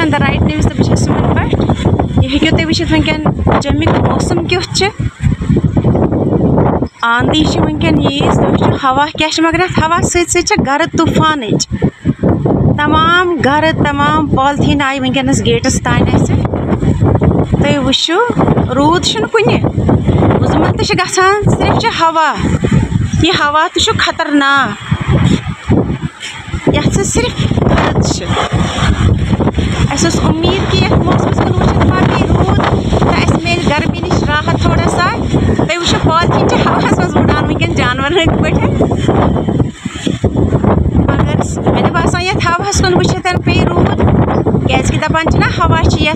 the right news तो बहुत सुन पे यह हेको तुम वुचित वनकन जम्मिक मौसम क्युथ आंधी वनकन यीज तुम हवा क्या मगर हवा सत गर्द तूफान तमाम गर्द तमाम पॉलिथीन आई वनकस गेटस तान तुम वो रूद कुन मुजमल तो सिर्फ हवा यह हवा तो खतरनाक ये सिर्फ गर्द अस उम्मीद कि ये मौसम कुन वुचित बाकी रूद तो अस मिल गर्मी नश राहत थोड़ा सा तुम वो पॉलिथीन हवा मज उड़ान वनकन जानवर पे मगर मे बासान ये हवा कुन वुचित पे रूद क्या दपान ना हवा ये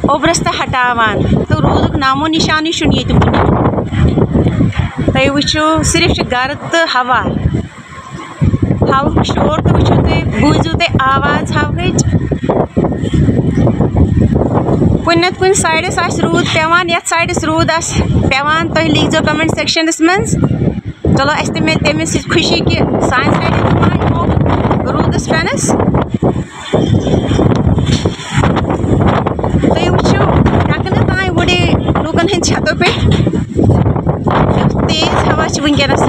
ओब्रस तो हटावान तो रूद नामो निशानी ये तुम वो सिर्फ गर्द तो हवा हवा शोर तो वो तुम बूझू तुम आवाज हवा कुन नत कुन साइडस रूद पेवान ये साइडस रूद पेवान तुम लिखो कमेंट सेक्शनस मज चलो अस मिल तमिस खुशी कि सान साइड रूदस पेनस तुम वो हकन तान वुड़े लूकन हंद छतों पे तेज हवा वनकस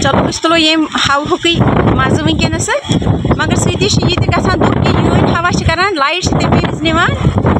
चलो अस तुलो ये हवुक मज़ वनकस मगर सती ये दुख कि यून हवा कर लाइट तमें निवान